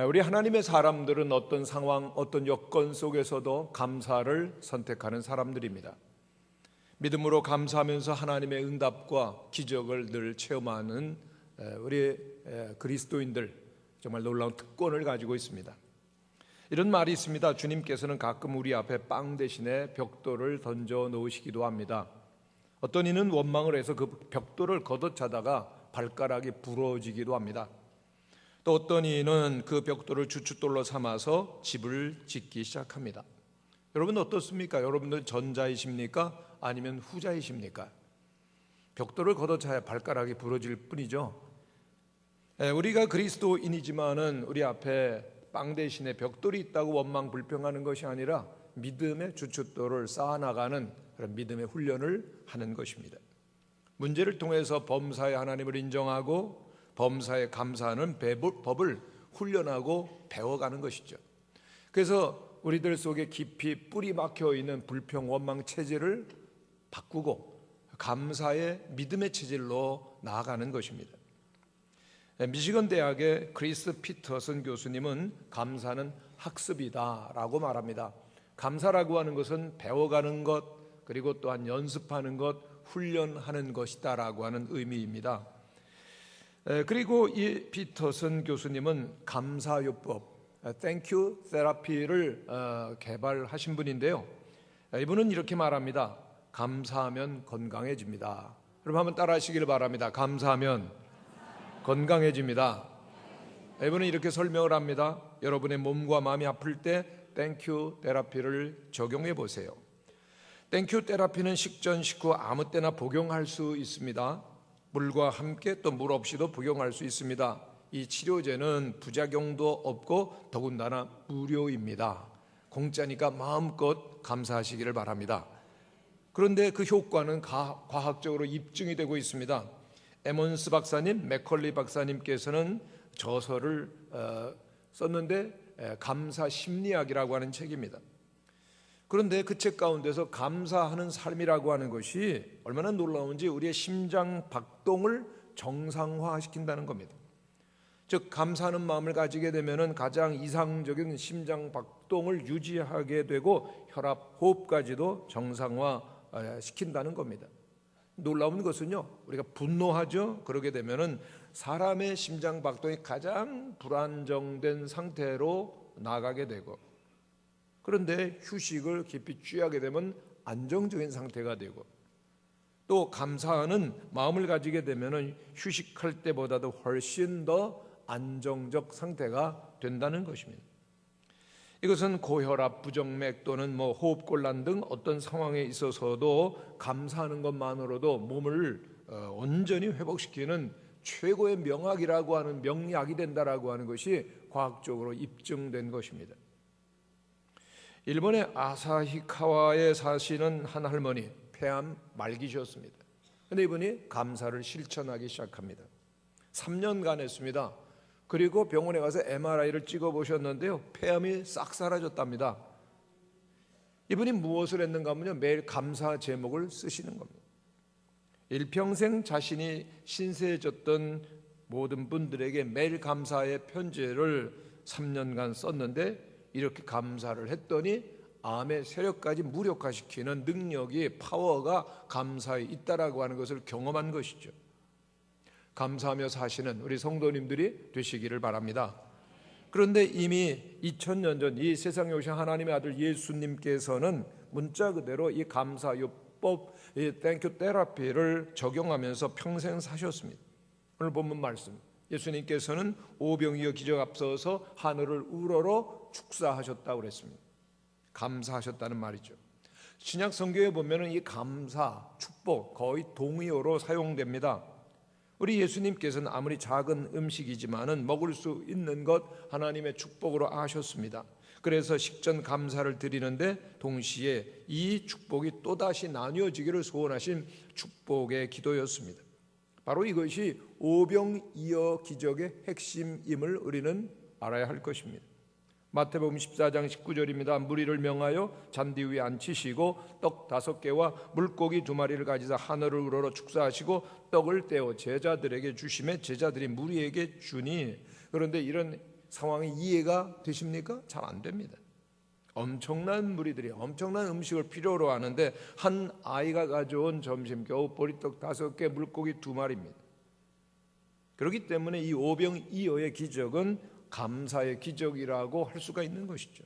우리 하나님의 사람들은 어떤 상황, 어떤 여건 속에서도 감사를 선택하는 사람들입니다. 믿음으로 감사하면서 하나님의 응답과 기적을 늘 체험하는 우리 그리스도인들, 정말 놀라운 특권을 가지고 있습니다. 이런 말이 있습니다. 주님께서는 가끔 우리 앞에 빵 대신에 벽돌을 던져 놓으시기도 합니다. 어떤 이는 원망을 해서 그 벽돌을 걷어차다가 발가락이 부러지기도 합니다. 또 어떤 이는 그 벽돌을 주춧돌로 삼아서 집을 짓기 시작합니다. 여러분 어떻습니까? 여러분들 전자이십니까? 아니면 후자이십니까? 벽돌을 걷어차야 발가락이 부러질 뿐이죠. 우리가 그리스도인이지만은 우리 앞에 빵 대신에 벽돌이 있다고 원망 불평하는 것이 아니라 믿음의 주춧돌을 쌓아나가는 그런 믿음의 훈련을 하는 것입니다. 문제를 통해서 범사의 하나님을 인정하고 범사에 감사하는 법을 훈련하고 배워가는 것이죠. 그래서 우리들 속에 깊이 뿌리 막혀 있는 불평, 원망 체질을 바꾸고 감사의 믿음의 체질로 나아가는 것입니다. 미시건 대학의 크리스 피터슨 교수님은 감사는 학습이다라고 말합니다. 감사라고 하는 것은 배워가는 것, 그리고 또한 연습하는 것, 훈련하는 것이다라고 하는 의미입니다. 그리고 이 피터슨 교수님은 감사요법, Thank you 테라피를 개발하신 분인데요. 이분은 이렇게 말합니다. 감사하면 건강해집니다. 여러분 한번 따라 하시기를 바랍니다. 감사하면 건강해집니다. 이분은 이렇게 설명을 합니다. 여러분의 몸과 마음이 아플 때 Thank you 테라피를 적용해 보세요. Thank you 테라피는 식전, 식후 아무 때나 복용할 수 있습니다. 물과 함께 또 물 없이도 복용할 수 있습니다. 이 치료제는 부작용도 없고 더군다나 무료입니다. 공짜니까 마음껏 감사하시기를 바랍니다. 그런데 그 효과는 과학적으로 입증이 되고 있습니다. 에몬스 박사님, 맥컬리 박사님께서는 저서를 썼는데 감사 심리학이라고 하는 책입니다. 그런데 그 책 가운데서 감사하는 삶이라고 하는 것이 얼마나 놀라운지 우리의 심장 박동을 정상화시킨다는 겁니다. 즉 감사하는 마음을 가지게 되면 가장 이상적인 심장 박동을 유지하게 되고 혈압, 호흡까지도 정상화시킨다는 겁니다. 놀라운 것은요, 우리가 분노하죠. 그러게 되면은 사람의 심장 박동이 가장 불안정된 상태로 나가게 되고, 그런데 휴식을 깊이 취하게 되면 안정적인 상태가 되고, 또 감사하는 마음을 가지게 되면은 휴식할 때보다도 훨씬 더 안정적 상태가 된다는 것입니다. 이것은 고혈압, 부정맥 또는 호흡곤란 등 어떤 상황에 있어서도 감사하는 것만으로도 몸을 온전히 회복시키는 최고의 명약이라고 하는 명약이 된다라고 하는 것이 과학적으로 입증된 것입니다. 일본의 아사히카와에 사시는 한 할머니, 폐암 말기셨습니다. 그런데 이분이 감사를 실천하기 시작합니다. 3년간 했습니다. 그리고 병원에 가서 MRI를 찍어보셨는데요, 폐암이 싹 사라졌답니다. 이분이 무엇을 했는가 하면 매일 감사 제목을 쓰시는 겁니다. 일평생 자신이 신세해졌던 모든 분들에게 매일 감사의 편지를 3년간 썼는데, 이렇게 감사를 했더니 암의 세력까지 무력화시키는 능력이, 파워가 감사에 있다라고 하는 것을 경험한 것이죠. 감사하며 사시는 우리 성도님들이 되시기를 바랍니다. 그런데 이미 2000년 전 이 세상에 오신 하나님의 아들 예수님께서는 문자 그대로 이 감사요법, 이 땡큐 테라피를 적용하면서 평생 사셨습니다. 오늘 본문 말씀, 예수님께서는 오병이어 기적 앞서서 하늘을 우러러 축사하셨다고 그랬습니다. 감사하셨다는 말이죠. 신약 성경에 보면은 이 감사, 축복 거의 동의어로 사용됩니다. 우리 예수님께서는 아무리 작은 음식이지만은 먹을 수 있는 것 하나님의 축복으로 아셨습니다. 그래서 식전 감사를 드리는데 동시에 이 축복이 또다시 나뉘어지기를 소원하신 축복의 기도였습니다. 바로 이것이 오병이어 기적의 핵심임을 우리는 알아야 할 것입니다. 마태복음 14장 19절입니다. 무리를 명하여 잔디 위에 앉히시고 떡 5개와 물고기 2마리를 가지사 하늘을 우러러 축사하시고 떡을 떼어 제자들에게 주시매 제자들이 무리에게 주니. 그런데 이런 상황이 이해가 되십니까? 잘 안 됩니다. 엄청난 무리들이 엄청난 음식을 필요로 하는데 한 아이가 가져온 점심 겨우 보리떡 5개, 물고기 2마리입니다. 그렇기 때문에 이 오병이어의 기적은 감사의 기적이라고 할 수가 있는 것이죠.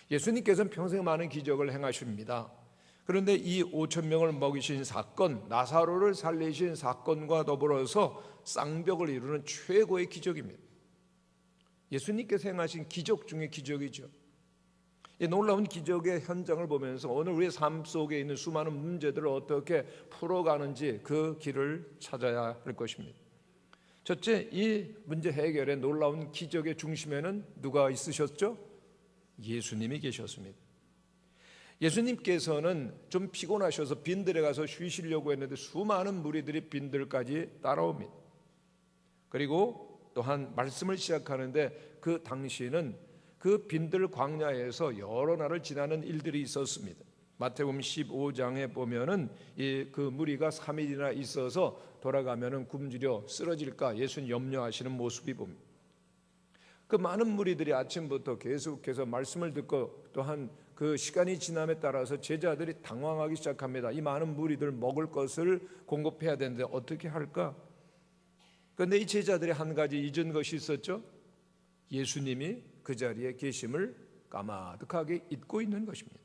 예수님께서는 평생 많은 기적을 행하십니다. 그런데 이 5,000명을 먹이신 사건, 나사로를 살리신 사건과 더불어서 쌍벽을 이루는 최고의 기적입니다. 예수님께서 행하신 기적 중에 기적이죠. 이 놀라운 기적의 현장을 보면서 오늘 우리의 삶 속에 있는 수많은 문제들을 어떻게 풀어가는지 그 길을 찾아야 할 것입니다. 첫째, 이 문제 해결의 놀라운 기적의 중심에는 누가 있으셨죠? 예수님이 계셨습니다. 예수님께서는 좀 피곤하셔서 빈들에 가서 쉬시려고 했는데 수많은 무리들이 빈들까지 따라옵니다. 그리고 또한 말씀을 시작하는데 그 당시에는 그 빈들 광야에서 여러 날을 지나는 일들이 있었습니다. 마태복음 15장에 보면은 그 무리가 3일이나 있어서 돌아가면은 굶주려 쓰러질까 예수님 염려하시는 모습이 봅니다. 그 많은 무리들이 아침부터 계속해서 말씀을 듣고 또한 그 시간이 지남에 따라서 제자들이 당황하기 시작합니다. 이 많은 무리들 먹을 것을 공급해야 되는데 어떻게 할까? 그런데 이 제자들이 한 가지 잊은 것이 있었죠. 예수님이 그 자리에 계심을 까마득하게 잊고 있는 것입니다.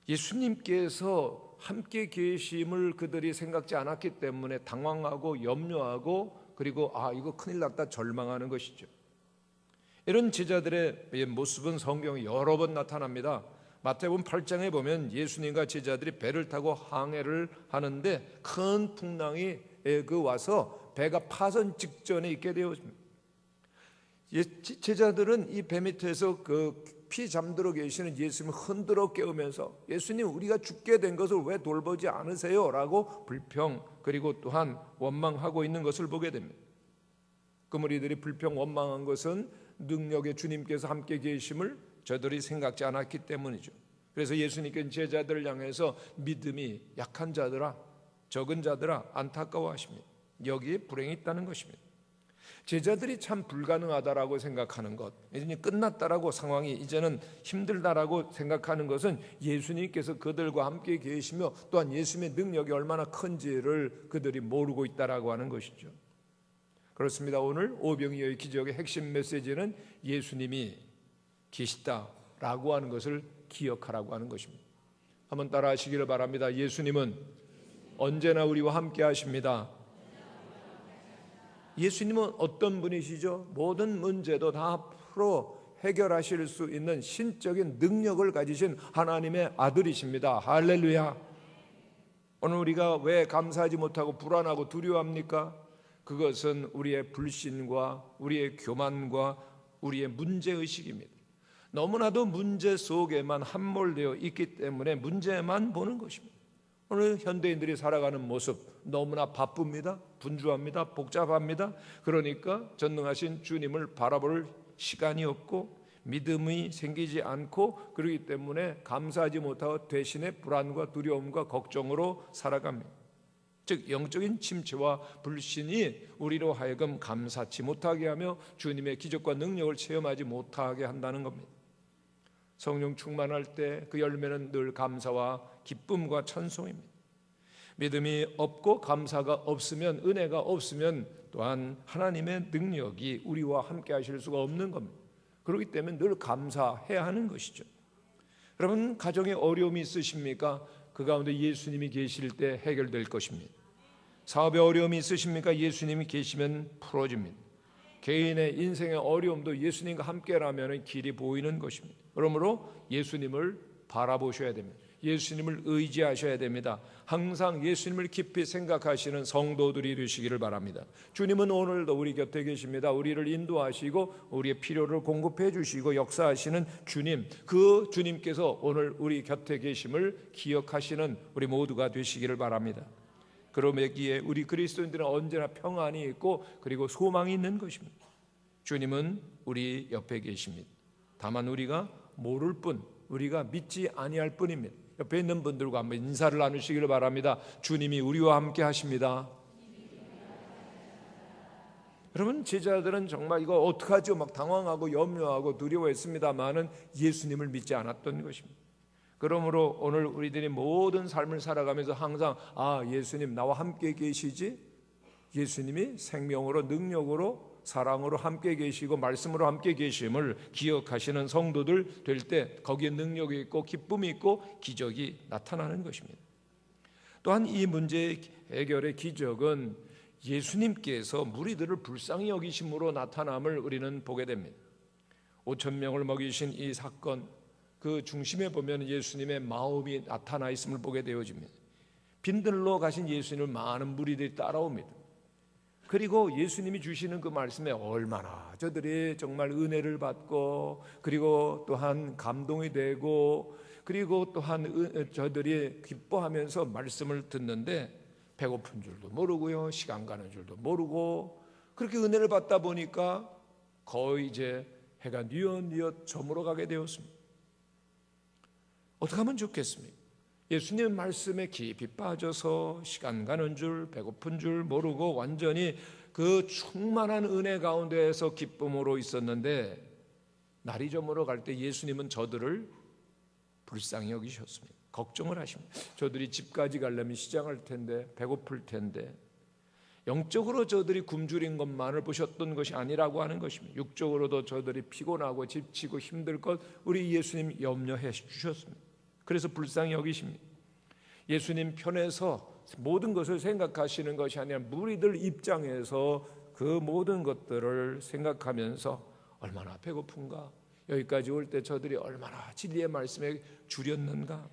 예수님께서 함께 계심을 그들이 생각지 않았기 때문에 당황하고 염려하고 그리고 이거 큰일 났다 절망하는 것이죠. 이런 제자들의 모습은 성경에 여러 번 나타납니다. 마태복음 8장에 보면 예수님과 제자들이 배를 타고 항해를 하는데 큰 풍랑이 와서 배가 파선 직전에 있게 되었습니다. 제자들은 이 배 밑에서 피 잠들어 계시는 예수님을 흔들어 깨우면서 예수님 우리가 죽게 된 것을 왜 돌보지 않으세요? 라고 불평 그리고 또한 원망하고 있는 것을 보게 됩니다. 그 무리들이 불평 원망한 것은 능력의 주님께서 함께 계심을 저들이 생각지 않았기 때문이죠. 그래서 예수님께서 제자들을 향해서 믿음이 약한 자들아 적은 자들아 안타까워하십니다. 여기에 불행이 있다는 것입니다. 제자들이 참 불가능하다라고 생각하는 것, 이제 끝났다라고 상황이 이제는 힘들다라고 생각하는 것은 예수님께서 그들과 함께 계시며 또한 예수님의 능력이 얼마나 큰지를 그들이 모르고 있다라고 하는 것이죠. 그렇습니다. 오늘 오병이어의 기적의 핵심 메시지는 예수님이 계시다라고 하는 것을 기억하라고 하는 것입니다. 한번 따라하시기를 바랍니다. 예수님은 언제나 우리와 함께 하십니다. 예수님은 어떤 분이시죠? 모든 문제도 다 풀어 해결하실 수 있는 신적인 능력을 가지신 하나님의 아들이십니다. 할렐루야. 오늘 우리가 왜 감사하지 못하고 불안하고 두려워합니까? 그것은 우리의 불신과 우리의 교만과 우리의 문제의식입니다. 너무나도 문제 속에만 함몰되어 있기 때문에 문제만 보는 것입니다. 오늘 현대인들이 살아가는 모습 너무나 바쁩니다. 분주합니다. 복잡합니다. 그러니까 전능하신 주님을 바라볼 시간이 없고 믿음이 생기지 않고 그렇기 때문에 감사하지 못하고 대신에 불안과 두려움과 걱정으로 살아갑니다. 즉 영적인 침체와 불신이 우리로 하여금 감사치 못하게 하며 주님의 기적과 능력을 체험하지 못하게 한다는 겁니다. 성령 충만할 때 그 열매는 늘 감사와 기쁨과 찬송입니다. 믿음이 없고 감사가 없으면 은혜가 없으면 또한 하나님의 능력이 우리와 함께 하실 수가 없는 겁니다. 그렇기 때문에 늘 감사해야 하는 것이죠. 여러분 가정에 어려움이 있으십니까? 그 가운데 예수님이 계실 때 해결될 것입니다. 사업에 어려움이 있으십니까? 예수님이 계시면 풀어집니다. 개인의 인생의 어려움도 예수님과 함께라면 길이 보이는 것입니다. 그러므로 예수님을 바라보셔야 됩니다. 예수님을 의지하셔야 됩니다. 항상 예수님을 깊이 생각하시는 성도들이 되시기를 바랍니다. 주님은 오늘도 우리 곁에 계십니다. 우리를 인도하시고 우리의 필요를 공급해 주시고 역사하시는 주님, 그 주님께서 오늘 우리 곁에 계심을 기억하시는 우리 모두가 되시기를 바랍니다. 그러기에 우리 그리스도인들은 언제나 평안이 있고 그리고 소망이 있는 것입니다. 주님은 우리 옆에 계십니다. 다만 우리가 모를 뿐, 우리가 믿지 아니할 뿐입니다. 옆에 있는 분들과 한번 인사를 나누시기를 바랍니다. 주님이 우리와 함께 하십니다. 여러분, 제자들은 정말 이거 어떡하죠? 막 당황하고 염려하고 두려워했습니다마는 예수님을 믿지 않았던 것입니다. 그러므로 오늘 우리들이 모든 삶을 살아가면서 항상 예수님 나와 함께 계시지? 예수님이 생명으로 능력으로 사랑으로 함께 계시고 말씀으로 함께 계심을 기억하시는 성도들 될 때 거기에 능력이 있고 기쁨이 있고 기적이 나타나는 것입니다. 또한 이 문제 해결의 기적은 예수님께서 무리들을 불쌍히 여기심으로 나타남을 우리는 보게 됩니다. 5천 명을 먹이신 이 사건, 그 중심에 보면 예수님의 마음이 나타나 있음을 보게 되어집니다. 빈들로 가신 예수님을 많은 무리들이 따라옵니다. 그리고 예수님이 주시는 그 말씀에 얼마나 저들이 정말 은혜를 받고 그리고 또한 감동이 되고 그리고 또한 저들이 기뻐하면서 말씀을 듣는데 배고픈 줄도 모르고요, 시간 가는 줄도 모르고 그렇게 은혜를 받다 보니까 거의 이제 해가 뉘엿뉘엿 저물어 가게 되었습니다. 어떻게 하면 좋겠습니까? 예수님 말씀에 깊이 빠져서 시간 가는 줄 배고픈 줄 모르고 완전히 그 충만한 은혜 가운데에서 기쁨으로 있었는데 날이 저물어 갈 때 예수님은 저들을 불쌍히 여기셨습니다. 걱정을 하십니다. 저들이 집까지 가려면 시장할 텐데 배고플 텐데 영적으로 저들이 굶주린 것만을 보셨던 것이 아니라고 하는 것입니다. 육적으로도 저들이 피곤하고 지치고 힘들 것 우리 예수님 염려해 주셨습니다. 그래서 불쌍히 여기십니다. 예수님 편에서 모든 것을 생각하시는 것이 아니라 무리들 입장에서 그 모든 것들을 생각하면서 얼마나 배고픈가, 여기까지 올 때 저들이 얼마나 진리의 말씀에 주렸는가,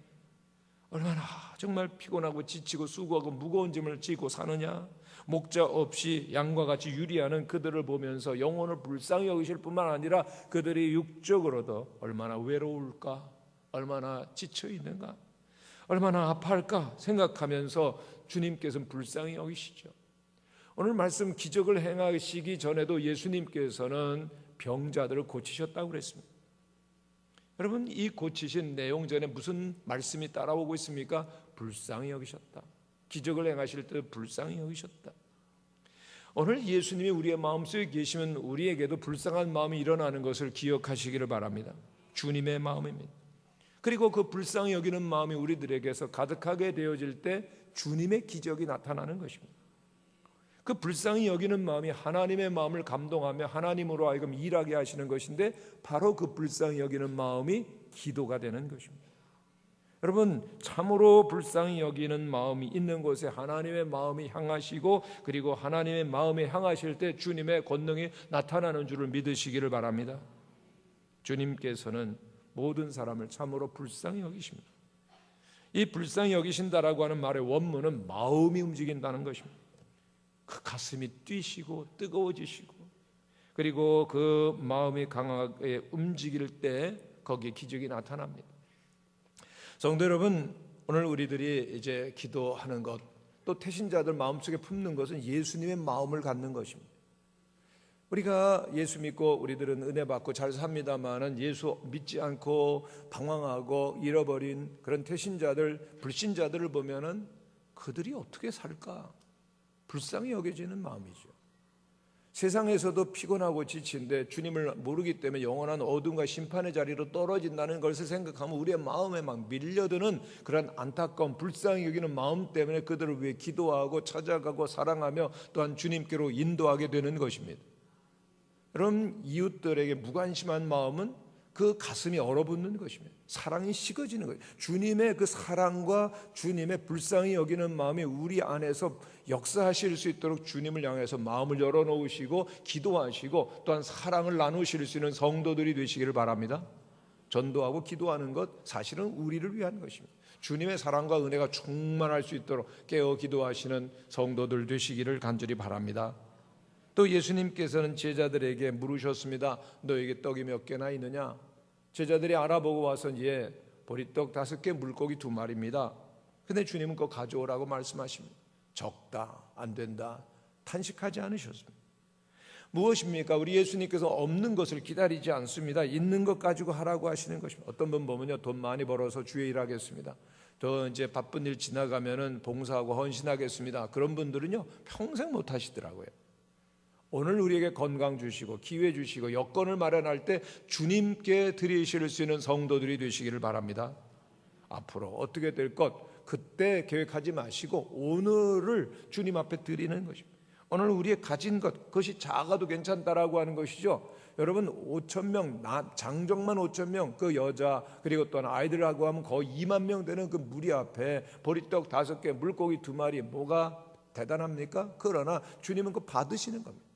얼마나 정말 피곤하고 지치고 수고하고 무거운 짐을 지고 사느냐, 목자 없이 양과 같이 유리하는 그들을 보면서 영혼을 불쌍히 여기실 뿐만 아니라 그들이 육적으로도 얼마나 외로울까, 얼마나 지쳐 있는가, 얼마나 아파할까 생각하면서 주님께서는 불쌍히 여기시죠. 오늘 말씀 기적을 행하시기 전에도 예수님께서는 병자들을 고치셨다고 그랬습니다. 여러분, 이 고치신 내용 전에 무슨 말씀이 따라오고 있습니까? 불쌍히 여기셨다. 기적을 행하실 때 불쌍히 여기셨다. 오늘 예수님이 우리의 마음속에 계시면 우리에게도 불쌍한 마음이 일어나는 것을 기억하시기를 바랍니다. 주님의 마음입니다. 그리고 그 불쌍히 여기는 마음이 우리들에게서 가득하게 되어질 때 주님의 기적이 나타나는 것입니다. 그 불쌍히 여기는 마음이 하나님의 마음을 감동하며 하나님으로 하여금 일하게 하시는 것인데 바로 그 불쌍히 여기는 마음이 기도가 되는 것입니다. 여러분, 참으로 불쌍히 여기는 마음이 있는 곳에 하나님의 마음이 향하시고 그리고 하나님의 마음이 향하실 때 주님의 권능이 나타나는 줄을 믿으시기를 바랍니다. 주님께서는 모든 사람을 참으로 불쌍히 여기십니다. 이 불쌍히 여기신다라고 하는 말의 원문은 마음이 움직인다는 것입니다. 그 가슴이 뛰시고 뜨거워지시고 그리고 그 마음이 강하게 움직일 때 거기에 기적이 나타납니다. 성도 여러분, 오늘 우리들이 이제 기도하는 것, 또 태신자들 마음속에 품는 것은 예수님의 마음을 갖는 것입니다. 우리가 예수 믿고 우리들은 은혜 받고 잘 삽니다마는 예수 믿지 않고 방황하고 잃어버린 그런 태신자들, 불신자들을 보면은 그들이 어떻게 살까? 불쌍히 여겨지는 마음이죠. 세상에서도 피곤하고 지친데 주님을 모르기 때문에 영원한 어둠과 심판의 자리로 떨어진다는 것을 생각하면 우리의 마음에 막 밀려드는 그런 안타까운 불쌍히 여기는 마음 때문에 그들을 위해 기도하고 찾아가고 사랑하며 또한 주님께로 인도하게 되는 것입니다. 그럼 이웃들에게 무관심한 마음은 그 가슴이 얼어붙는 것입니다. 사랑이 식어지는 거예요. 주님의 그 사랑과 주님의 불쌍히 여기는 마음이 우리 안에서 역사하실 수 있도록 주님을 향해서 마음을 열어놓으시고 기도하시고 또한 사랑을 나누실 수 있는 성도들이 되시기를 바랍니다. 전도하고 기도하는 것 사실은 우리를 위한 것입니다. 주님의 사랑과 은혜가 충만할 수 있도록 깨어 기도하시는 성도들 되시기를 간절히 바랍니다. 또 예수님께서는 제자들에게 물으셨습니다. 너에게 떡이 몇 개나 있느냐? 제자들이 알아보고 와서 보리떡 5개, 물고기 2마리입니다. 근데 주님은 그거 가져오라고 말씀하십니다. 적다, 안 된다, 탄식하지 않으셨습니다. 무엇입니까? 우리 예수님께서 없는 것을 기다리지 않습니다. 있는 것 가지고 하라고 하시는 것입니다. 어떤 분 보면요, 돈 많이 벌어서 주의 일하겠습니다. 더 이제 바쁜 일 지나가면은 봉사하고 헌신하겠습니다. 그런 분들은요 평생 못 하시더라고요. 오늘 우리에게 건강 주시고 기회 주시고 여건을 마련할 때 주님께 드리실 수 있는 성도들이 되시기를 바랍니다. 앞으로 어떻게 될 것 그때 계획하지 마시고 오늘을 주님 앞에 드리는 것입니다. 오늘 우리의 가진 것, 그것이 작아도 괜찮다라고 하는 것이죠. 여러분 5,000명, 장정만 5,000명, 그 여자 그리고 또한 아이들하고 하면 거의 2만 명 되는 그 무리 앞에 보리떡 5개, 물고기 2마리 뭐가 대단합니까? 그러나 주님은 그거 받으시는 겁니다.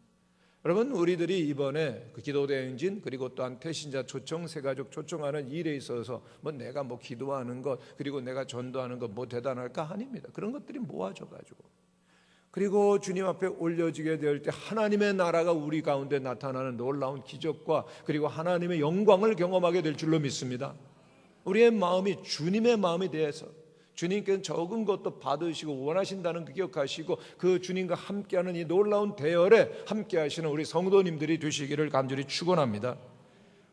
여러분 우리들이 이번에 그 기도대행진 그리고 또한 태신자 초청 새가족 초청하는 일에 있어서 뭐 내가 뭐 기도하는 것 그리고 내가 전도하는 것 뭐 대단할까? 아닙니다. 그런 것들이 모아져가지고 그리고 주님 앞에 올려지게 될 때 하나님의 나라가 우리 가운데 나타나는 놀라운 기적과 그리고 하나님의 영광을 경험하게 될 줄로 믿습니다. 우리의 마음이 주님의 마음이 되어서 주님께는 적은 것도 받으시고 원하신다는 그 기억하시고 그 주님과 함께하는 이 놀라운 대열에 함께하시는 우리 성도님들이 되시기를 간절히 축원합니다.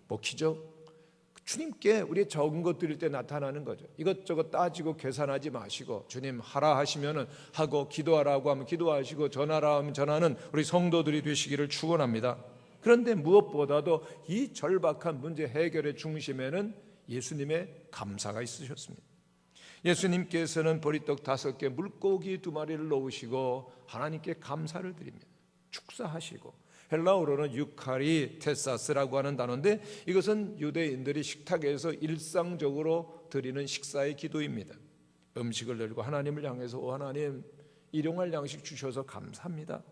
뭐 기적 주님께 우리의 적은 것 드릴 때 나타나는 거죠. 이것저것 따지고 계산하지 마시고 주님 하라 하시면은 하고 기도하라고 하면 기도하시고 전하라 하면 전하는 우리 성도들이 되시기를 축원합니다. 그런데 무엇보다도 이 절박한 문제 해결의 중심에는 예수님의 감사가 있으셨습니다. 예수님께서는 보리떡 5개 물고기 2마리를 놓으시고 하나님께 감사를 드립니다. 축사하시고 헬라어로는 유카리 테사스라고 하는 단어인데 이것은 유대인들이 식탁에서 일상적으로 드리는 식사의 기도입니다. 음식을 들고 하나님을 향해서 하나님 일용할 양식 주셔서 감사합니다.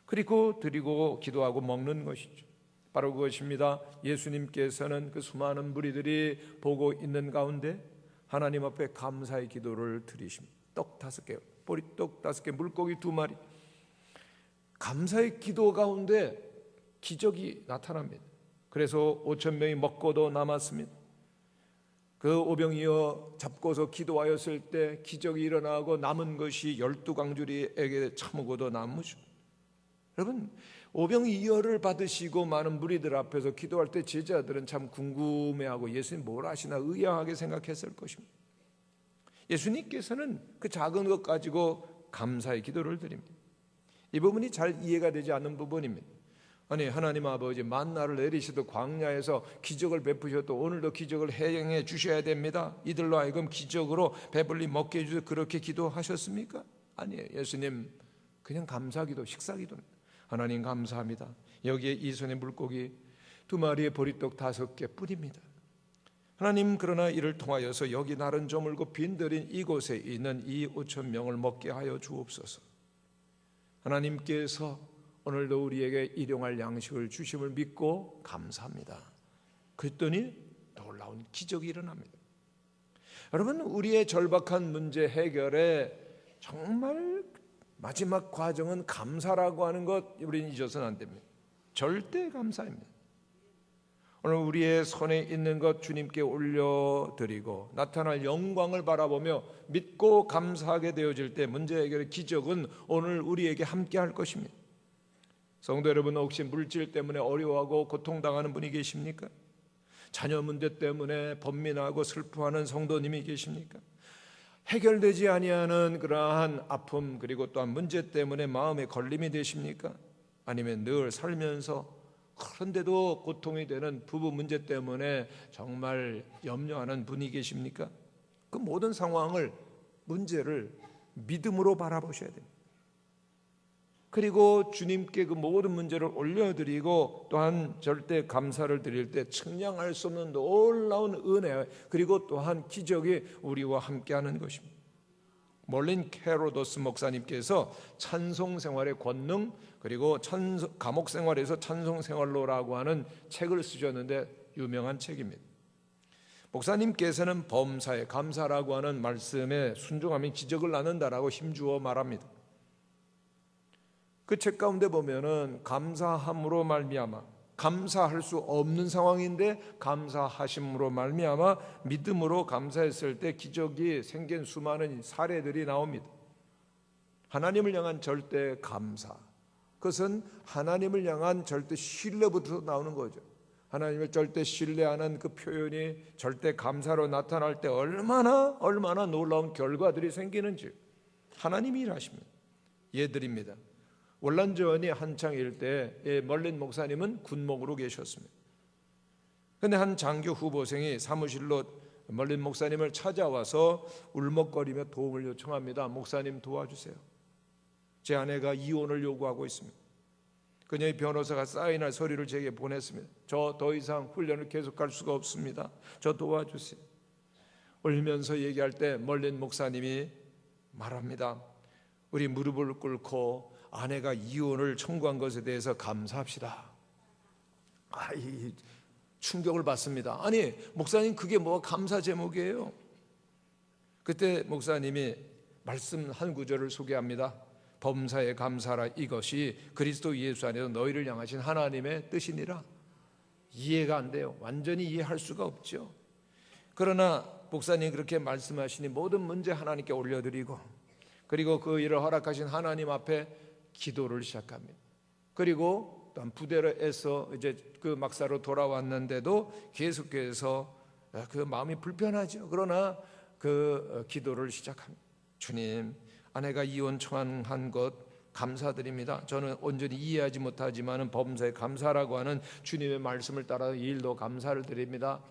그리고 드리고 기도하고 먹는 것이죠. 바로 그것입니다. 예수님께서는 그 수많은 무리들이 보고 있는 가운데 하나님 앞에 감사의 기도를 드리십니다. 떡 5개, 보리떡 5개, 물고기 2마리. 감사의 기도 가운데 기적이 나타납니다. 그래서 5,000명이 먹고도 남았습니다. 그 오병이어 잡고서 기도하였을 때 기적이 일어나고 남은 것이 12광주리에게 처먹어도 남으죠. 여러분 오병이어를 받으시고 많은 무리들 앞에서 기도할 때 제자들은 참 궁금해하고 예수님 뭘 하시나 의아하게 생각했을 것입니다. 예수님께서는 그 작은 것 가지고 감사의 기도를 드립니다. 이 부분이 잘 이해가 되지 않는 부분입니다. 아니 하나님 아버지 만나를 내리시도 광야에서 기적을 베푸셔도 오늘도 기적을 행해 주셔야 됩니다. 이들로 하여금 기적으로 배불리 먹게 해주셔서 그렇게 기도하셨습니까? 아니에요. 예수님 그냥 감사기도 식사기도입니다. 하나님 감사합니다. 여기에 이 손의 물고기 2마리의 보리떡 5개 뿐입니다. 하나님 그러나 이를 통하여서 여기 날은 저물고 빈들인 이곳에 있는 이 5,000명을 먹게 하여 주옵소서. 하나님께서 오늘도 우리에게 일용할 양식을 주심을 믿고 감사합니다. 그랬더니 놀라운 기적이 일어납니다. 여러분 우리의 절박한 문제 해결에 정말 마지막 과정은 감사라고 하는 것 우리는 잊어서는 안 됩니다. 절대 감사입니다. 오늘 우리의 손에 있는 것 주님께 올려드리고 나타날 영광을 바라보며 믿고 감사하게 되어질 때 문제 해결의 기적은 오늘 우리에게 함께할 것입니다. 성도 여러분 혹시 물질 때문에 어려워하고 고통당하는 분이 계십니까? 자녀 문제 때문에 번민하고 슬퍼하는 성도님이 계십니까? 해결되지 아니하는 그러한 아픔 그리고 또한 문제 때문에 마음에 걸림이 되십니까? 아니면 늘 살면서 그런데도 고통이 되는 부부 문제 때문에 정말 염려하는 분이 계십니까? 그 모든 상황을 문제를 믿음으로 바라보셔야 됩니다. 그리고 주님께 그 모든 문제를 올려드리고 또한 절대 감사를 드릴 때 측량할 수 없는 놀라운 은혜 그리고 또한 기적이 우리와 함께하는 것입니다. 몰린 캐로도스 목사님께서 찬송생활의 권능 그리고 감옥생활에서 찬송생활로라고 하는 책을 쓰셨는데 유명한 책입니다. 목사님께서는 범사에 감사라고 하는 말씀에 순종하면 기적을 낳는다라고 힘주어 말합니다. 그 책 가운데 보면은 감사함으로 말미암아 감사할 수 없는 상황인데 감사하심으로 말미암아 믿음으로 감사했을 때 기적이 생긴 수많은 사례들이 나옵니다. 하나님을 향한 절대 감사, 그것은 하나님을 향한 절대 신뢰부터 나오는 거죠. 하나님을 절대 신뢰하는 그 표현이 절대 감사로 나타날 때 얼마나 놀라운 결과들이 생기는지 하나님이 일하십니다. 예드립니다. 월남전이 한창일 때 멀린 목사님은 군목으로 계셨습니다. 그런데 한 장교 후보생이 사무실로 멀린 목사님을 찾아와서 울먹거리며 도움을 요청합니다. 목사님 도와주세요. 제 아내가 이혼을 요구하고 있습니다. 그녀의 변호사가 사인할 서류를 제게 보냈습니다. 저 더 이상 훈련을 계속할 수가 없습니다. 저 도와주세요. 울면서 얘기할 때 멀린 목사님이 말합니다. 우리 무릎을 꿇고 아내가 이혼을 청구한 것에 대해서 감사합시다. 이 충격을 받습니다. 아니 목사님 그게 뭐 감사 제목이에요? 그때 목사님이 말씀 한 구절을 소개합니다. 범사에 감사하라. 이것이 그리스도 예수 안에서 너희를 향하신 하나님의 뜻이니라. 이해가 안 돼요. 완전히 이해할 수가 없죠. 그러나 목사님 그렇게 말씀하시니 모든 문제 하나님께 올려드리고 그리고 그 일을 허락하신 하나님 앞에 기도를 시작합니다. 그리고 또한 부대로에서 이제 그 막사로 돌아왔는데도 계속해서 그 마음이 불편하죠. 그러나 그 기도를 시작합니다. 주님, 아내가 이혼 청한 것 감사드립니다. 저는 온전히 이해하지 못하지만 범사에 감사라고 하는 주님의 말씀을 따라 이 일도 감사를 드립니다.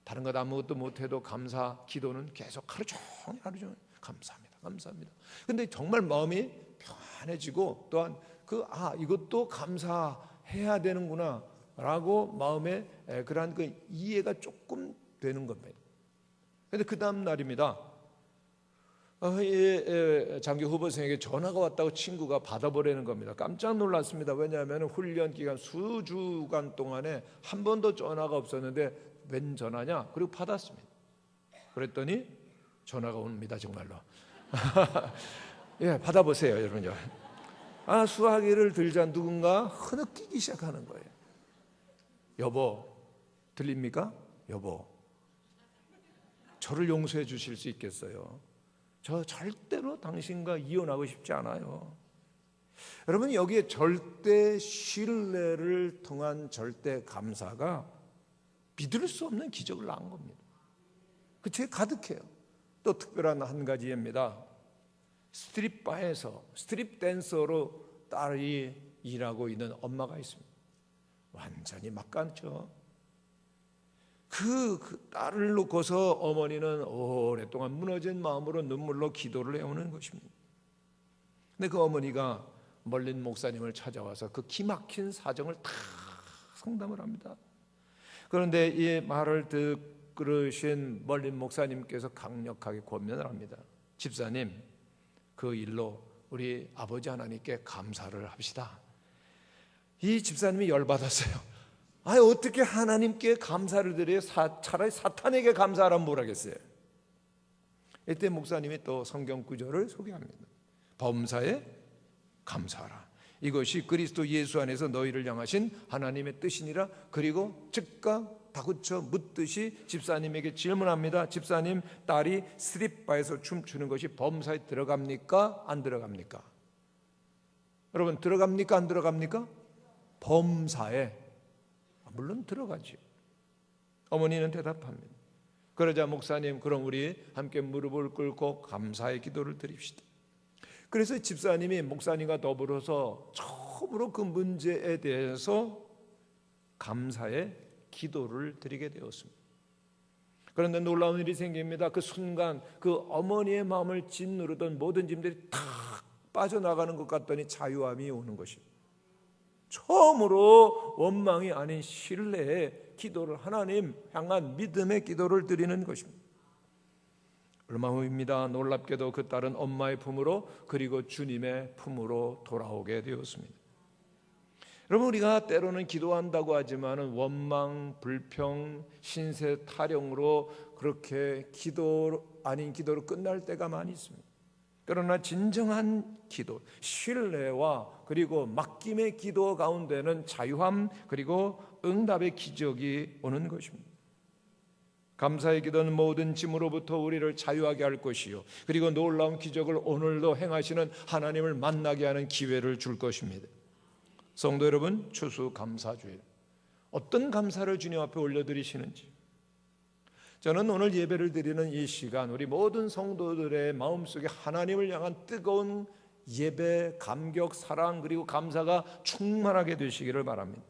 다른 것 아무것도 못해도 감사 기도는 계속 하루 종일 감사합니다. 감사합니다. 근데 정말 마음이 편해지고 또한 이것도 감사해야 되는구나 라고 마음에 그러한 그 이해가 조금 되는 겁니다. 그런데 그 다음 날입니다. 장교 후보생에게 전화가 왔다고 친구가 받아보려는 겁니다. 깜짝 놀랐습니다. 왜냐하면 훈련 기간 수주간 동안에 한 번도 전화가 없었는데 웬 전화냐? 그리고 받았습니다. 그랬더니 전화가 옵니다. 정말로. 예, 받아보세요 여러분요. 수화기를 들자 누군가 흐느끼기 시작하는 거예요. 여보, 들립니까? 여보, 저를 용서해 주실 수 있겠어요? 저 절대로 당신과 이혼하고 싶지 않아요. 여러분, 여기에 절대 신뢰를 통한 절대 감사가 믿을 수 없는 기적을 낳은 겁니다. 그 책에 가득해요. 또 특별한 한 가지 예입니다. 스트립바에서 스트립 댄서로 딸이 일하고 있는 엄마가 있습니다. 완전히 막간죠. 그 딸을 놓고서 어머니는 오랫동안 무너진 마음으로 눈물로 기도를 해오는 것입니다. 근데 그 어머니가 멀린 목사님을 찾아와서 그 기막힌 사정을 다 상담을 합니다. 그런데 이 말을 들으신 멀린 목사님께서 강력하게 권면을 합니다. 집사님, 그 일로 우리 아버지 하나님께 감사를 합시다. 이 집사님이 열받았어요. 어떻게 하나님께 감사를 드려요? 차라리 사탄에게 감사하라면 뭘 하겠어요? 이때 목사님이 또 성경 구절을 소개합니다. 범사에 감사하라. 이것이 그리스도 예수 안에서 너희를 향하신 하나님의 뜻이니라. 그리고 즉각 다구쳐 묻듯이 집사님에게 질문합니다. 집사님, 딸이 스트립바에서 춤추는 것이 범사에 들어갑니까? 안 들어갑니까? 여러분, 들어갑니까? 안 들어갑니까? 범사에 물론 들어가죠. 어머니는 대답합니다. 그러자 목사님, 그럼 우리 함께 무릎을 꿇고 감사의 기도를 드립시다. 그래서 집사님이 목사님과 더불어서 처음으로 그 문제에 대해서 감사의 기도를 드리게 되었습니다. 그런데 놀라운 일이 생깁니다. 그 순간 그 어머니의 마음을 짓누르던 모든 짐들이 탁 빠져나가는 것 같더니 자유함이 오는 것입니다. 처음으로 원망이 아닌 신뢰의 기도를, 하나님 향한 믿음의 기도를 드리는 것입니다. 얼마 후입니다. 놀랍게도 그 딸은 엄마의 품으로 그리고 주님의 품으로 돌아오게 되었습니다. 여러분, 우리가 때로는 기도한다고 하지만 원망, 불평, 신세 타령으로 그렇게 기도 아닌 기도로 끝날 때가 많이 있습니다. 그러나 진정한 기도, 신뢰와 그리고 맡김의 기도 가운데는 자유함 그리고 응답의 기적이 오는 것입니다. 감사의 기도는 모든 짐으로부터 우리를 자유하게 할 것이요, 그리고 놀라운 기적을 오늘도 행하시는 하나님을 만나게 하는 기회를 줄 것입니다. 성도 여러분, 추수감사주일, 어떤 감사를 주님 앞에 올려드리시는지, 저는 오늘 예배를 드리는 이 시간 우리 모든 성도들의 마음속에 하나님을 향한 뜨거운 예배, 감격, 사랑 그리고 감사가 충만하게 되시기를 바랍니다.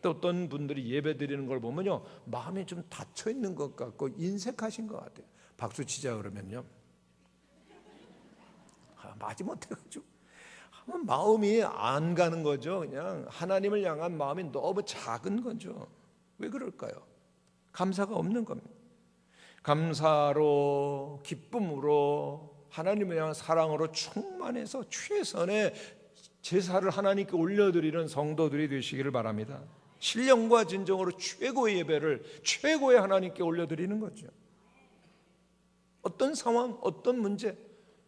또 어떤 분들이 예배 드리는 걸 보면요, 마음이 좀 닫혀 있는 것 같고 인색하신 것 같아요. 박수 치자 그러면요, 마지못해가지고 마음이 안 가는 거죠. 그냥 하나님을 향한 마음이 너무 작은 거죠. 왜 그럴까요? 감사가 없는 겁니다. 감사로, 기쁨으로, 하나님을 향한 사랑으로 충만해서 최선의 제사를 하나님께 올려드리는 성도들이 되시기를 바랍니다. 신령과 진정으로 최고의 예배를 최고의 하나님께 올려드리는 거죠. 어떤 상황, 어떤 문제,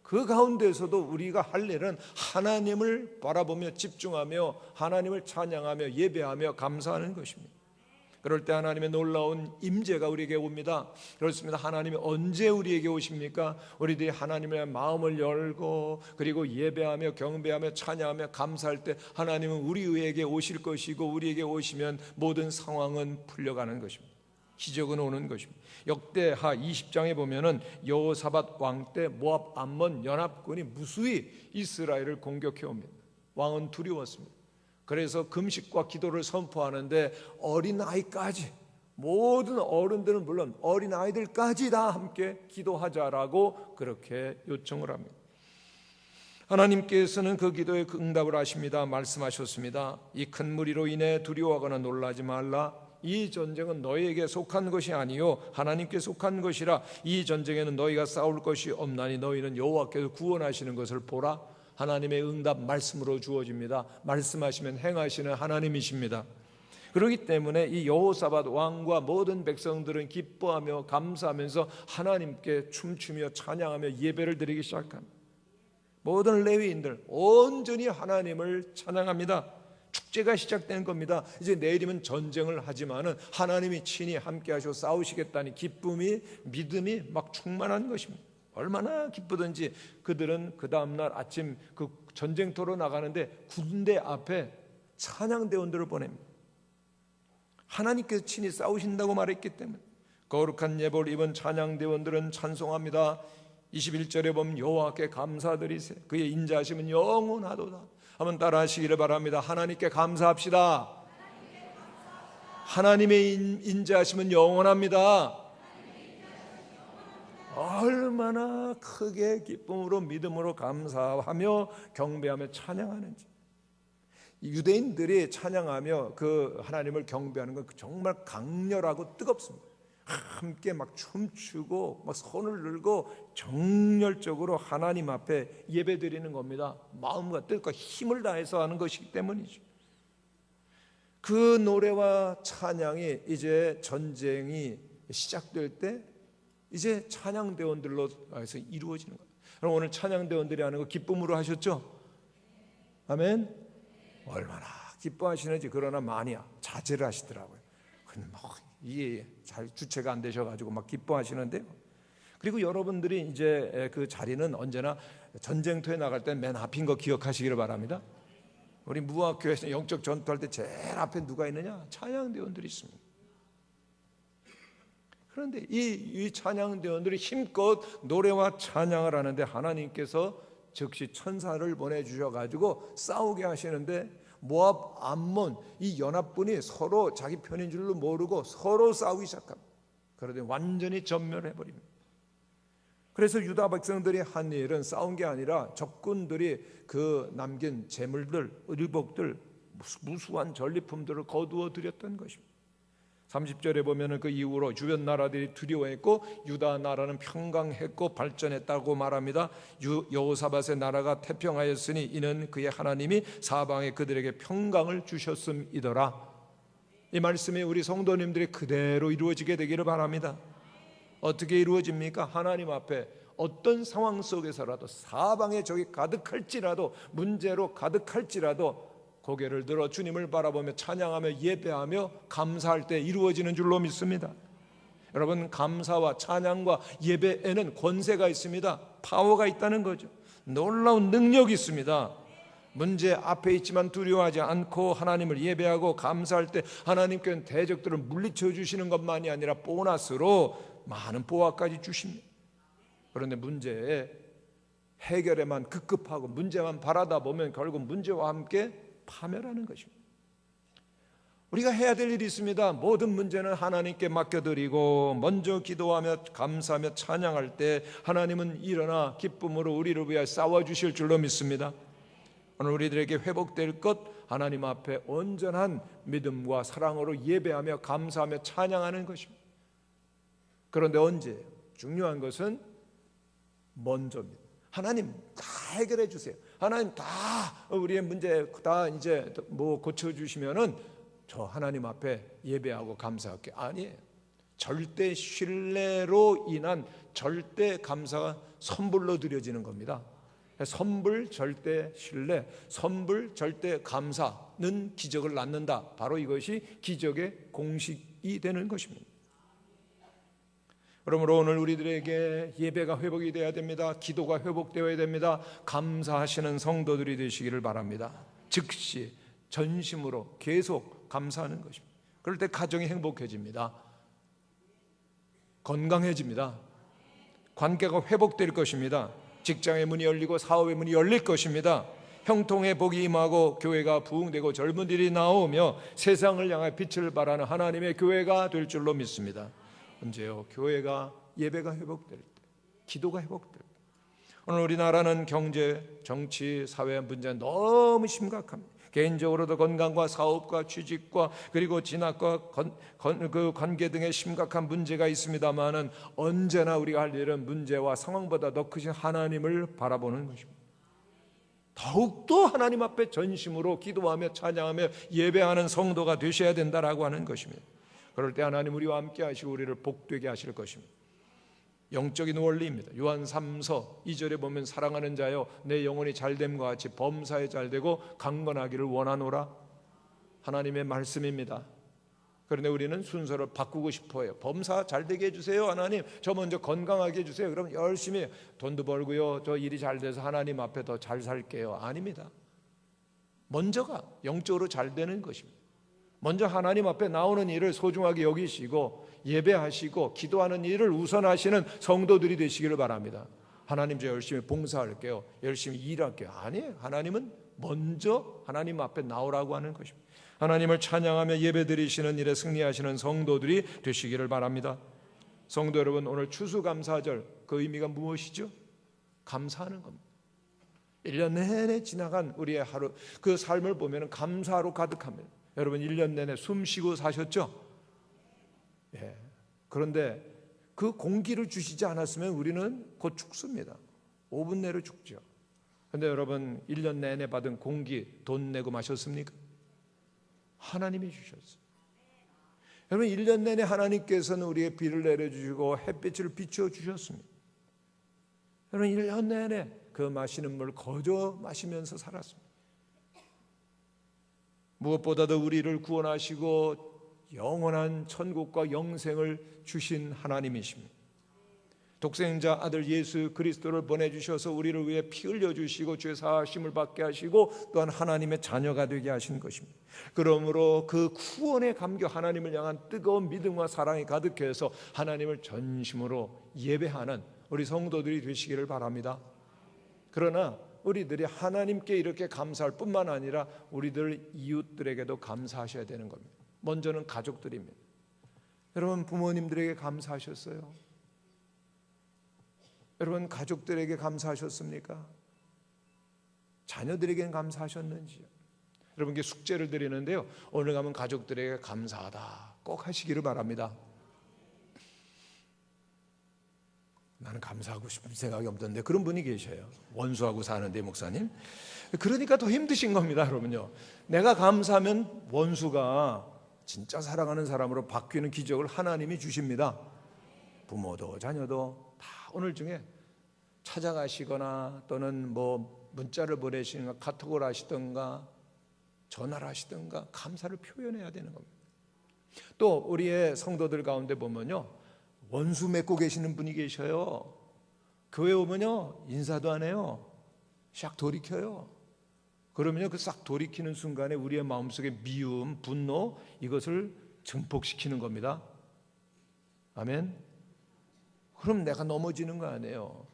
그 가운데에서도 우리가 할 일은 하나님을 바라보며 집중하며 하나님을 찬양하며 예배하며 감사하는 것입니다. 그럴 때 하나님의 놀라운 임재가 우리에게 옵니다. 그렇습니다. 하나님이 언제 우리에게 오십니까? 우리들이 하나님의 마음을 열고 그리고 예배하며 경배하며 찬양하며 감사할 때 하나님은 우리에게 오실 것이고, 우리에게 오시면 모든 상황은 풀려가는 것입니다. 기적은 오는 것입니다. 역대하 20장에 보면은 여호사밧 왕 때 모압 암몬 연합군이 무수히 이스라엘을 공격해 옵니다. 왕은 두려웠습니다. 그래서 금식과 기도를 선포하는데 어린아이까지, 모든 어른들은 물론 어린아이들까지 다 함께 기도하자라고 그렇게 요청을 합니다. 하나님께서는 그 기도에 응답을 하십니다. 말씀하셨습니다. 이 큰 무리로 인해 두려워하거나 놀라지 말라. 이 전쟁은 너희에게 속한 것이 아니요 하나님께 속한 것이라. 이 전쟁에는 너희가 싸울 것이 없나니 너희는 여호와께서 구원하시는 것을 보라. 하나님의 응답 말씀으로 주어집니다. 말씀하시면 행하시는 하나님이십니다. 그렇기 때문에 이 여호사밧 왕과 모든 백성들은 기뻐하며 감사하면서 하나님께 춤추며 찬양하며 예배를 드리기 시작합니다. 모든 레위인들 온전히 하나님을 찬양합니다. 축제가 시작된 겁니다. 이제 내일이면 전쟁을 하지만은 하나님이 친히 함께 하셔 싸우시겠다니 기쁨이, 믿음이 막 충만한 것입니다. 얼마나 기쁘든지 그들은 그 다음날 아침 그 전쟁터로 나가는데 군대 앞에 찬양대원들을 보냅니다. 하나님께서 친히 싸우신다고 말했기 때문에 거룩한 예복을 입은 찬양대원들은 찬송합니다. 21절에 보면 여호와께 감사드리세 그의 인자하심은 영원하도다. 한번 따라 하시기를 바랍니다. 하나님께 감사합시다. 하나님의 인자하심은 영원합니다. 얼마나 크게 기쁨으로 믿음으로 감사하며 경배하며 찬양하는지. 유대인들이 찬양하며 그 하나님을 경배하는 건 정말 강렬하고 뜨겁습니다. 함께 막 춤추고 막 손을 들고 정열적으로 하나님 앞에 예배드리는 겁니다. 마음과 뜻과 힘을 다해서 하는 것이기 때문이죠. 그 노래와 찬양이 이제 전쟁이 시작될 때 이제 찬양대원들로 해서 이루어지는 거예요. 그럼 오늘 찬양대원들이 하는 거 기쁨으로 하셨죠? 아멘. 얼마나 기뻐하시는지. 그러나 많이 자제를 하시더라고요. 근데 이게 잘 주체가 안 되셔가지고 막 기뻐하시는데요. 그리고 여러분들이 이제 그 자리는 언제나 전쟁터에 나갈 때 맨 앞인 거 기억하시기를 바랍니다. 우리 무학교에서 영적 전투할 때 제일 앞에 누가 있느냐? 찬양대원들이 있습니다. 그런데 이 찬양대원들이 힘껏 노래와 찬양을 하는데 하나님께서 즉시 천사를 보내주셔가지고 싸우게 하시는데 모압, 암몬 이 연합군이 서로 자기 편인 줄로 모르고 서로 싸우기 시작합니다. 그러더니 완전히 전멸해버립니다. 그래서 유다 백성들이 한 일은 싸운 게 아니라 적군들이 그 남긴 재물들, 의복들, 무수한 전리품들을 거두어 드렸던 것입니다. 30절에 보면은 그 이후로 주변 나라들이 두려워했고 유다 나라는 평강했고 발전했다고 말합니다. 여호사밧의 나라가 태평하였으니 이는 그의 하나님이 사방에 그들에게 평강을 주셨음이더라. 이 말씀이 우리 성도님들이 그대로 이루어지게 되기를 바랍니다. 어떻게 이루어집니까? 하나님 앞에 어떤 상황 속에서라도 사방에 적이 가득할지라도 문제로 가득할지라도 고개를 들어 주님을 바라보며 찬양하며 예배하며 감사할 때 이루어지는 줄로 믿습니다. 여러분, 감사와 찬양과 예배에는 권세가 있습니다. 파워가 있다는 거죠. 놀라운 능력이 있습니다. 문제 앞에 있지만 두려워하지 않고 하나님을 예배하고 감사할 때 하나님께는 대적들을 물리쳐 주시는 것만이 아니라 보너스로 많은 보화까지 주십니다. 그런데 문제에 해결에만 급급하고 문제만 바라다 보면 결국 문제와 함께 파멸하는 것입니다. 우리가 해야 될 일이 있습니다. 모든 문제는 하나님께 맡겨드리고 먼저 기도하며 감사하며 찬양할 때 하나님은 일어나 기쁨으로 우리를 위해 싸워주실 줄로 믿습니다. 오늘 우리들에게 회복될 것, 하나님 앞에 온전한 믿음과 사랑으로 예배하며 감사하며 찬양하는 것입니다. 그런데 언제? 중요한 것은 먼저입니다. 하나님 다 해결해 주세요. 하나님 다 우리의 문제 다 이제 뭐 고쳐주시면은 저 하나님 앞에 예배하고 감사할게. 아니에요. 절대 신뢰로 인한 절대 감사가 선불로 드려지는 겁니다. 선불 절대 신뢰, 선불 절대 감사는 기적을 낳는다. 바로 이것이 기적의 공식이 되는 것입니다. 그러므로 오늘 우리들에게 예배가 회복이 되어야 됩니다. 기도가 회복되어야 됩니다. 감사하시는 성도들이 되시기를 바랍니다. 즉시 전심으로 계속 감사하는 것입니다. 그럴 때 가정이 행복해집니다. 건강해집니다. 관계가 회복될 것입니다. 직장의 문이 열리고 사업의 문이 열릴 것입니다. 형통의 복이 임하고 교회가 부흥되고 젊은이들이 나오며 세상을 향해 빛을 발하는 하나님의 교회가 될 줄로 믿습니다. 언제요? 교회가 예배가 회복될 때, 기도가 회복될 때. 오늘 우리나라는 경제, 정치, 사회 문제가 너무 심각합니다. 개인적으로도 건강과 사업과 취직과 그리고 진학과 그 관계 등의 심각한 문제가 있습니다만은 언제나 우리가 할 일은 문제와 상황보다 더 크신 하나님을 바라보는 것입니다. 더욱더 하나님 앞에 전심으로 기도하며 찬양하며 예배하는 성도가 되셔야 된다라고 하는 것입니다. 그럴 때 하나님 우리와 함께 하시고 우리를 복되게 하실 것입니다. 영적인 원리입니다. 요한 3서 2절에 보면 사랑하는 자여 내 영혼이 잘됨과 같이 범사에 잘되고 강건하기를 원하노라. 하나님의 말씀입니다. 그런데 우리는 순서를 바꾸고 싶어요. 범사 잘되게 해주세요. 하나님 저 먼저 건강하게 해주세요. 그럼 열심히 돈도 벌고요, 저 일이 잘 돼서 하나님 앞에 더 잘 살게요. 아닙니다. 먼저가 영적으로 잘 되는 것입니다. 먼저 하나님 앞에 나오는 일을 소중하게 여기시고 예배하시고 기도하는 일을 우선하시는 성도들이 되시기를 바랍니다. 하나님 저 열심히 봉사할게요, 열심히 일할게요. 아니에요. 하나님은 먼저 하나님 앞에 나오라고 하는 것입니다. 하나님을 찬양하며 예배드리시는 일에 승리하시는 성도들이 되시기를 바랍니다. 성도 여러분, 오늘 추수감사절 그 의미가 무엇이죠? 감사하는 겁니다. 1년 내내 지나간 우리의 하루, 그 삶을 보면 감사로 가득합니다. 여러분 1년 내내 숨 쉬고 사셨죠? 예. 그런데 그 공기를 주시지 않았으면 우리는 곧 죽습니다. 5분 내로 죽죠. 그런데 여러분 1년 내내 받은 공기 돈 내고 마셨습니까? 하나님이 주셨어요. 여러분 1년 내내 하나님께서는 우리의 비를 내려주시고 햇빛을 비추어 주셨습니다. 여러분 1년 내내 그 마시는 물 거저 마시면서 살았습니다. 무엇보다도 우리를 구원하시고 영원한 천국과 영생을 주신 하나님이십니다. 독생자 아들 예수 그리스도를 보내주셔서 우리를 위해 피 흘려주시고 죄 사하심을 받게 하시고 또한 하나님의 자녀가 되게 하신 것입니다. 그러므로 그 구원의 감격, 하나님을 향한 뜨거운 믿음과 사랑이 가득해서 하나님을 전심으로 예배하는 우리 성도들이 되시기를 바랍니다. 그러나 우리들이 하나님께 이렇게 감사할 뿐만 아니라 우리들 이웃들에게도 감사하셔야 되는 겁니다. 먼저는 가족들입니다. 여러분 부모님들에게 감사하셨어요? 여러분 가족들에게 감사하셨습니까? 자녀들에게는 감사하셨는지요? 여러분께 숙제를 드리는데요, 오늘 가면 가족들에게 감사하다 꼭 하시기를 바랍니다. 나는 감사하고 싶은 생각이 없던데 그런 분이 계셔요. 원수하고 사는데 목사님. 그러니까 더 힘드신 겁니다. 여러분요, 내가 감사하면 원수가 진짜 사랑하는 사람으로 바뀌는 기적을 하나님이 주십니다. 부모도 자녀도 다 오늘 중에 찾아가시거나 또는 뭐 문자를 보내시는가 카톡을 하시던가 전화를 하시던가 감사를 표현해야 되는 겁니다. 또 우리의 성도들 가운데 보면요, 원수 맺고 계시는 분이 계셔요. 교회 오면요 인사도 안 해요. 싹 돌이켜요. 그러면요 그 싹 돌이키는 순간에 우리의 마음속에 미움, 분노 이것을 증폭시키는 겁니다. 아멘. 그럼 내가 넘어지는 거 아니에요.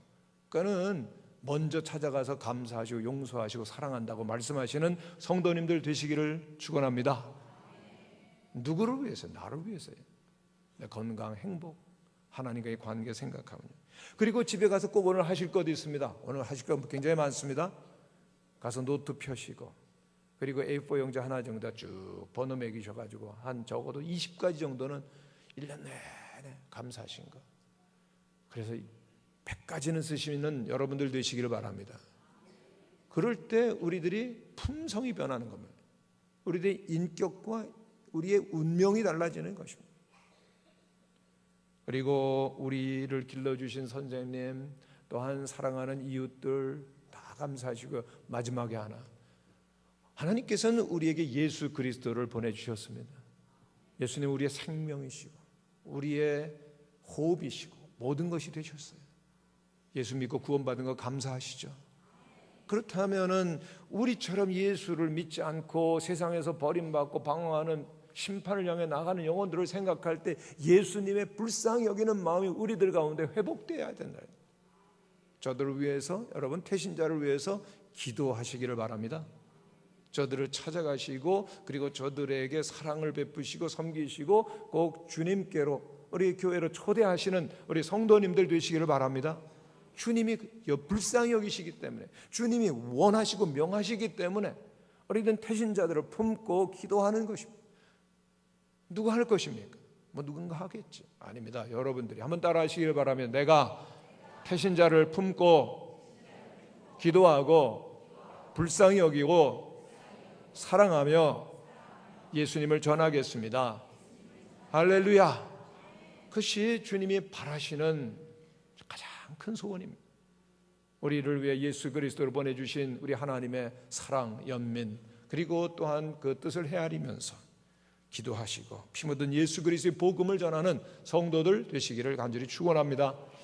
그러니까는 먼저 찾아가서 감사하시고 용서하시고 사랑한다고 말씀하시는 성도님들 되시기를 축원합니다. 누구를 위해서? 나를 위해서요. 내 건강, 행복, 하나님과의 관계 생각하면요. 그리고 집에 가서 꼭 오늘 하실 것도 있습니다. 오늘 하실 것 굉장히 많습니다. 가서 노트 펴시고, 그리고 A4 용지 하나 정도 쭉 번호 매기셔가지고 한 적어도 20가지 정도는 1년 내내 감사하신 거. 그래서 100가지는 쓰시는 여러분들 되시기를 바랍니다. 그럴 때 우리들이 품성이 변하는 겁니다. 우리들의 인격과 우리의 운명이 달라지는 것입니다. 그리고 우리를 길러주신 선생님, 또한 사랑하는 이웃들 다 감사하시고, 마지막에 하나님께서는 우리에게 예수 그리스도를 보내주셨습니다. 예수님 우리의 생명이시고 우리의 호흡이시고 모든 것이 되셨어요. 예수 믿고 구원받은 거 감사하시죠? 그렇다면은 우리처럼 예수를 믿지 않고 세상에서 버림받고 방황하는 심판을 향해 나가는 영혼들을 생각할 때 예수님의 불쌍히 여기는 마음이 우리들 가운데 회복되어야 된다. 저들을 위해서, 여러분 태신자를 위해서 기도하시기를 바랍니다. 저들을 찾아가시고, 그리고 저들에게 사랑을 베푸시고 섬기시고 꼭 주님께로, 우리 교회로 초대하시는 우리 성도님들 되시기를 바랍니다. 주님이 불쌍히 여기시기 때문에, 주님이 원하시고 명하시기 때문에 우리는 태신자들을 품고 기도하는 것입니다. 누가 할 것입니까? 누군가 하겠지? 아닙니다. 여러분들이 한번 따라 하시기를 바라면, 내가 태신자를 품고 기도하고 불쌍히 여기고 사랑하며 예수님을 전하겠습니다. 할렐루야. 그것이 주님이 바라시는 가장 큰 소원입니다. 우리를 위해 예수 그리스도를 보내주신 우리 하나님의 사랑, 연민, 그리고 또한 그 뜻을 헤아리면서 기도하시고 피 묻은 예수 그리스도의 복음을 전하는 성도들 되시기를 간절히 축원합니다.